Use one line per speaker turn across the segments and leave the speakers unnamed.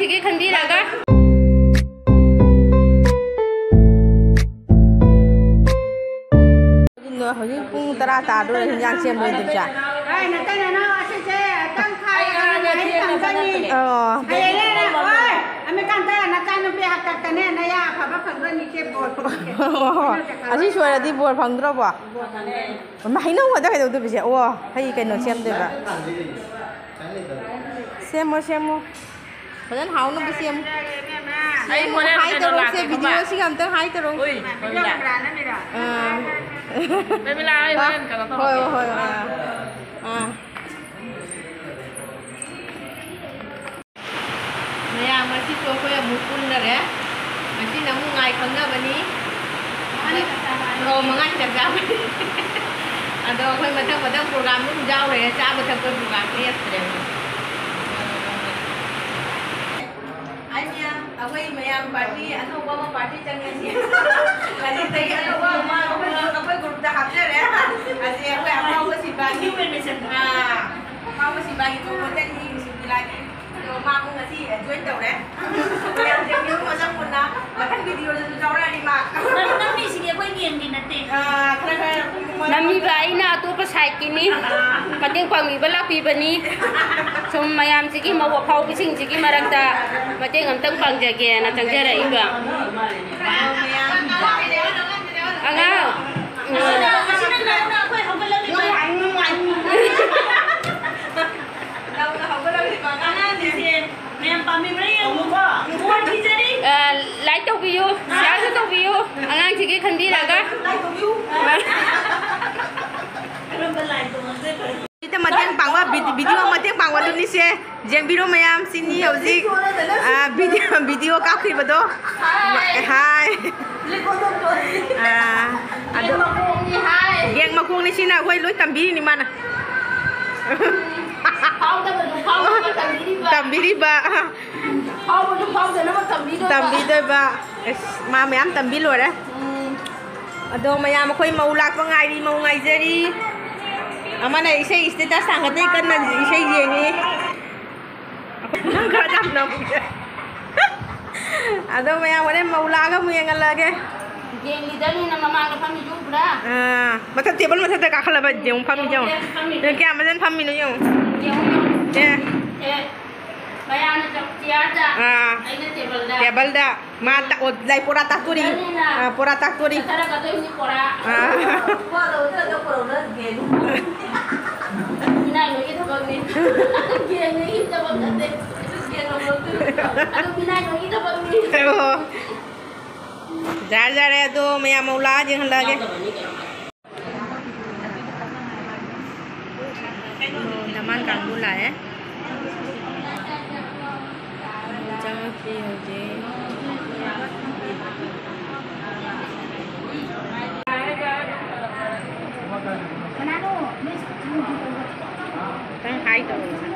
ꯑꯉꯥꯡꯁꯤꯒꯤ ꯈꯟꯕꯤꯔꯒ ꯍꯧꯖꯤꯛ ꯄꯨꯡ 10 ꯇꯥꯗꯣꯔꯦ ꯍꯤꯟꯖꯥꯡ ꯁꯦꯝꯕꯩꯗꯨꯁꯦ ꯑꯁꯤ ꯁꯣꯏꯔꯗꯤ ꯕꯣꯔ ꯐꯪꯗ꯭ꯔꯕꯣ ꯍꯩꯅꯧ ꯈꯛꯇ ꯀꯩꯗꯧꯗꯣꯏꯕꯁꯦ ꯑꯣ ꯍꯩ ꯀꯩꯅꯣ ꯁꯦꯝꯗꯣꯏꯕ ꯁꯦꯝꯃꯣ ꯁꯦꯝꯃꯣ ꯐꯖꯅ ꯍꯥꯎꯅꯕ ꯁꯦꯝꯃꯣ ꯍꯥꯏ ꯇꯧꯔꯛꯁꯦ ꯚꯤꯗꯤꯑꯣꯁꯤꯒ ꯑꯝꯇꯪ ꯍꯥꯏ ꯇꯧꯔꯛ ꯍꯣꯏ ꯍꯣꯏ ꯃꯌꯥꯝ ꯑꯁꯤꯁꯨ ꯑꯩꯈꯣꯏ ꯑꯃꯨꯛ ꯄꯨꯟꯅꯔꯦ ꯉꯁꯤꯅ ꯑꯃꯨꯛ ꯉꯥꯏ ꯈꯪꯅꯕꯅꯤ ꯃꯉꯥ ꯆꯥꯛ ꯆꯥꯕꯅꯤ ꯑꯗꯣ ꯑꯩꯈꯣꯏ ꯃꯊꯪ ꯄ꯭ꯔꯣꯒ꯭ꯔꯥꯝ ꯑꯗꯨꯝ ꯌꯥꯎꯔꯦ ꯆꯥꯕ ꯊꯛꯄ ꯄ꯭ꯔꯣꯒ꯭ꯔꯥꯝ ꯂꯦꯞꯇ꯭ꯔꯦꯕ ꯑꯩꯈꯣꯏ ꯃꯌꯥꯝ ꯄꯥꯔꯇꯤ ꯑꯅꯧꯕ ꯑꯃ ꯄꯥꯔꯇꯤ ꯆꯪꯉꯁꯤ ꯍꯧꯖꯤꯛꯇꯒꯤ ꯑꯅꯧꯕ ꯑꯃ ꯑꯩꯈꯣꯏ ꯒ꯭ꯔꯨꯞꯇ ꯍꯥꯞꯆꯔꯦ ꯑꯁꯤ ꯑꯩꯈꯣꯏ ꯑꯐꯥꯎꯕ ꯁꯤꯕꯥꯒꯤ ꯑꯐꯥꯎꯕ ꯁꯤꯕꯥꯒꯤ ꯅꯣꯡꯃꯇꯪꯒꯤ ꯁꯨꯇꯤꯂꯥꯒꯤ ꯑꯗꯣ ꯃꯥꯕꯨ ꯉꯁꯤ ꯖꯣꯏꯟ ꯇꯧꯔꯦ ꯃꯌꯥꯝ ꯌꯦꯡꯕꯤꯌꯨ ꯃꯁꯛ ꯃꯨꯟꯅ ꯃꯊꯪ ꯚꯤꯗꯤꯑꯣꯗꯁꯨ ꯌꯥꯎꯔꯛꯑꯅꯤ ꯃꯥ
ꯅꯝꯃꯤꯁꯤꯗꯤ ꯑꯩꯈꯣꯏ ꯒꯦꯝꯒꯤ ꯅꯠꯇꯦ
ꯈꯔ ꯅꯝꯃꯤꯕ ꯑꯩꯅ ꯑꯇꯣꯞꯄ ꯁꯥꯏꯠꯀꯤꯅꯤ ꯃꯇꯦꯡ ꯄꯥꯡꯕꯤꯕ ꯂꯥꯛꯄꯤꯕꯅꯤ ꯁꯨꯝ ꯃꯌꯥꯝꯁꯤꯒꯤ ꯃꯧ ꯑꯐꯥꯎꯕꯤꯁꯤꯡꯁꯤꯒꯤ ꯃꯔꯛꯇ ꯃꯇꯦꯡ ꯑꯝꯇꯪ ꯄꯥꯡꯖꯒꯦꯅ ꯆꯪꯖꯔꯛꯏꯕ ꯑꯉꯥꯡ ꯂꯥꯏꯛ ꯇꯧꯕꯤꯌꯨ ꯁꯤꯌꯥꯔꯁꯨ ꯇꯧꯕꯤꯌꯨ ꯑꯉꯥꯡꯁꯤꯒꯤ ꯈꯟꯕꯤꯔꯒ ꯃꯇꯦꯡ ꯄꯥꯡꯕ ꯚꯤꯗꯤꯑꯣ ꯃꯇꯦꯡ ꯄꯥꯡꯕꯗꯨꯅꯤꯁꯦ ꯌꯦꯡꯕꯤꯔꯣ ꯃꯌꯥꯝ ꯁꯤꯅꯤ ꯍꯧꯖꯤꯛ ꯚꯤꯗꯤꯑꯣ ꯀꯥꯞꯈꯤꯕꯗꯣ ꯍꯥꯏ ꯑꯗꯣ ꯒꯦꯡ ꯃꯈꯣꯡꯅꯤ ꯁꯤꯅ ꯑꯩꯈꯣꯏ ꯂꯣꯏ ꯇꯝꯕꯤꯔꯤꯅꯤ ꯃꯥꯅ ꯇꯝꯕꯤꯔꯤꯕ ꯇꯝꯕꯤꯗꯣꯏꯕ ꯃꯥ ꯃꯌꯥꯝ ꯇꯝꯕꯤ ꯂꯣꯏꯔꯦ ꯑꯗꯣ ꯃꯌꯥꯝ ꯑꯩꯈꯣꯏ ꯃꯧ ꯂꯥꯛꯄ ꯉꯥꯏꯔꯤ ꯃꯧ ꯉꯥꯏꯖꯔꯤ ꯑꯃꯅ ꯏꯁꯩ ꯁ꯭ꯇꯦꯇꯁ ꯊꯥꯡꯒꯠꯇꯩ ꯀꯟꯅ ꯏꯁꯩ ꯌꯦꯡꯉꯤ ꯈꯔ ꯇꯞꯅ ꯑꯗꯣ ꯃꯌꯥꯝ ꯍꯣꯔꯦꯟ ꯃꯧ ꯂꯥꯛꯑꯒ ꯑꯃꯨꯛ ꯌꯦꯡꯍꯜꯂꯒꯦ ꯒꯦꯡ ꯂꯤꯗꯔꯅꯤꯅ ꯃꯃꯥꯡꯗ ꯐꯝꯃꯤꯁꯨ ꯎꯕ꯭ꯔꯥ ꯃꯊꯛ ꯇꯦꯕꯜ ꯃꯊꯛꯇ ꯀꯥꯈꯠꯂꯕ ꯌꯦꯡꯉꯨ ꯐꯝꯃꯤ ꯌꯦꯡꯉꯨ ꯀꯌꯥꯝ ꯐꯖꯅ ꯐꯝꯃꯤꯅꯣ ꯌꯦꯡꯉꯨ ꯇꯦꯕꯜꯗ ꯃꯥ ꯂꯥꯏ ꯄꯣꯔꯥ ꯇꯥꯛꯇꯣꯔꯤ ꯄꯣꯔꯥ ꯇꯥꯛꯇꯣꯔꯤ ꯖꯥꯔꯦ ꯑꯗꯣ ꯃꯌꯥꯝ ꯃꯧ ꯂꯥꯛꯑ ꯌꯦꯡꯍꯜꯂꯛꯑꯒꯦ ꯅꯃꯥꯟ ꯀꯥꯡꯕꯨ ꯂꯥꯛꯑꯦ ꯆꯪꯉꯛꯇ꯭ꯔꯤ ꯍꯧꯖꯤꯛ ꯈꯤꯇꯪ ꯍꯥꯏ ꯇꯧꯔꯣ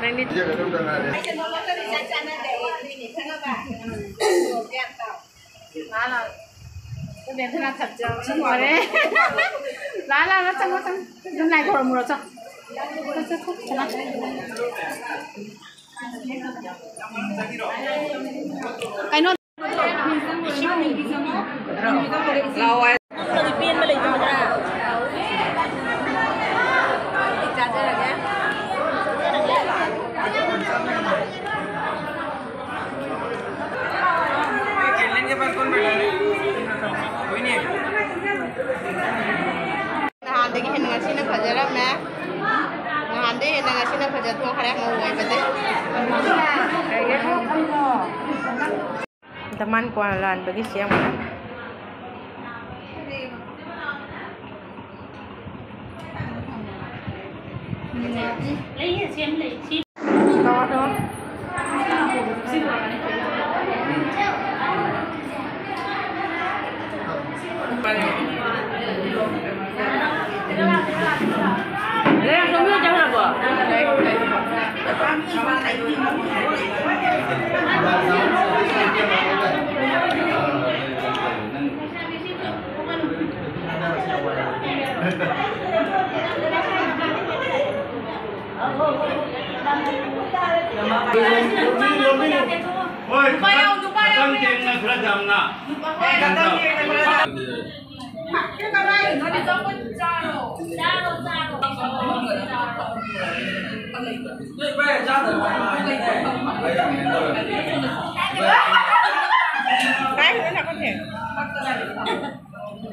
ꯅꯪꯗꯤ नहांदगी हेन ngasi फजरमे नहांदे हेन ngasi फजतो खरे मौय बदे तमान को लान बगी SIAM
lấy xem lấy
to đó
Lên không biết cháu là vợ.
Nupayaw.
Katang keng na kerajam na.
Katang keng na kerajam.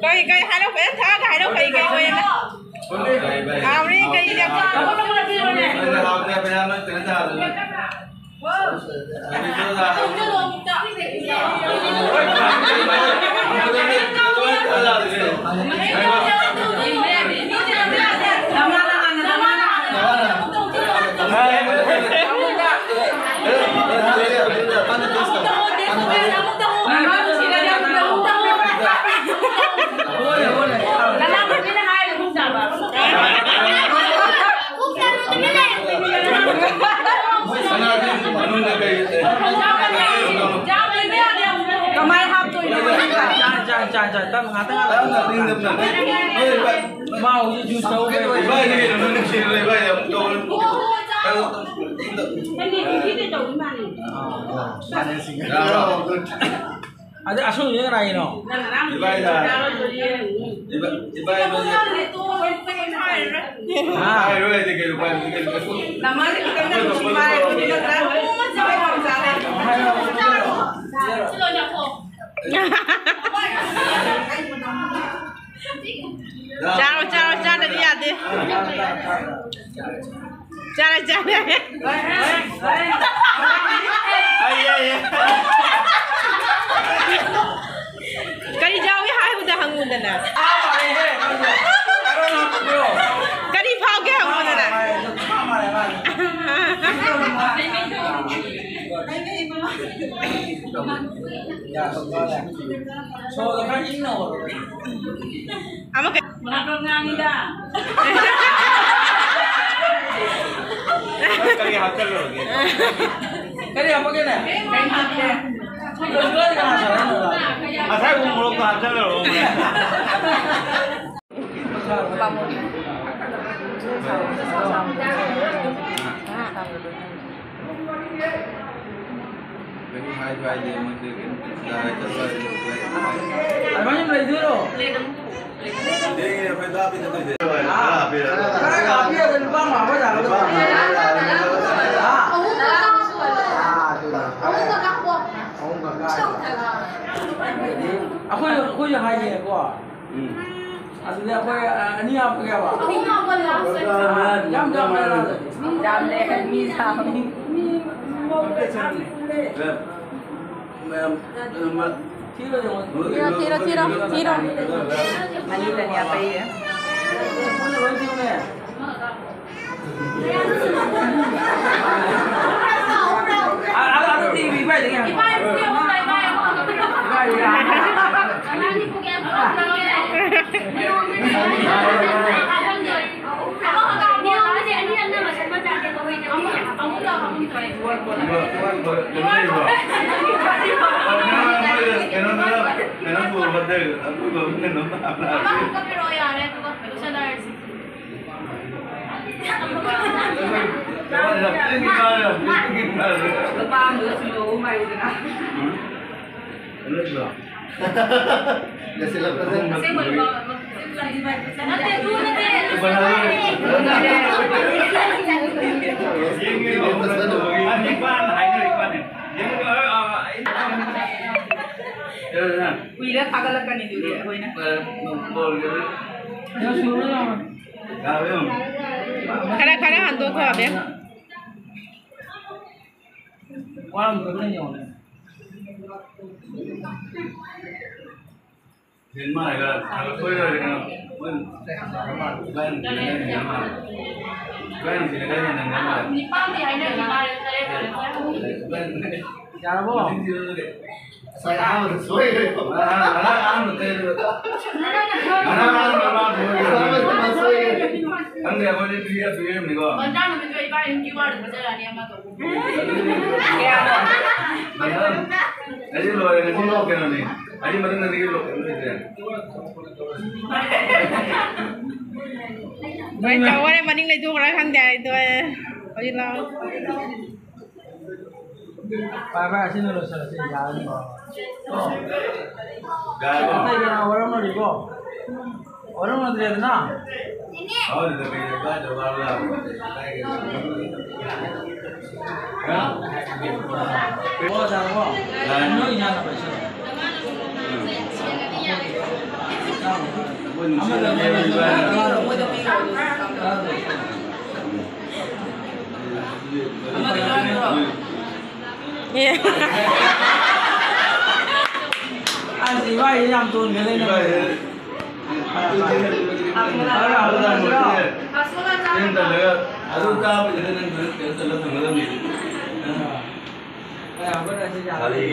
Cây hai đâu phải thả hai đâu cây cây này ao đi cây gì Kamay hapon jangan tam ngata mau jujur tahu ada asal yang lain no Cara dia deh. Cara. Kali jauh ya udah hangun dah na. Kali pau ke hangun dah na. So kan ino. Ama ke melakon ngangi dah. Kali hakal lo. Kali apa ke na? Kali hakal. Asal umur tu hakal lo. Abang yang beli dulu. Dia apa dah pinjam tu? Karena kapi ada lubang apa dah lubang. Aku yang haji aku. Asli aku ni apa ke apa? Jam deh mi sam. Tiro. Manila niya pa iya. Ada TV ba dengan? Udah tagalakan itu dia, koy na. Ya suruh lah. Kadang-kadang hantu tu apa ya? Orang berapa ni orang? Filma agak kalau koy ada dengan ban sini kan yang nama. Ni pasti ada yang ada. Cara apa? Saya harus soy. Mana Ang dia boleh dia film ni kau. Bandar nama tu ibarat yang keyword berjalan ni apa tu? Aje lo yang ni lo kan ni. Aje mana nanti lo kan ni. Baik kawan yang maning lagi tu orang kan dia itu. Aje lah.
Bye xin lỗi xin chào anh bảo
Gaya ba?
Tay ka na walang na dito walang na dito na
Oh, dito kayo ba? Diba wala?
Oh sana po ano yan na ba siya
Ano na meron ba?
anh thì vậy làm tuần cái lên này
Yan talaga. Ano dapat yun ang talaga talaga.
Kaya ako na siya
Kali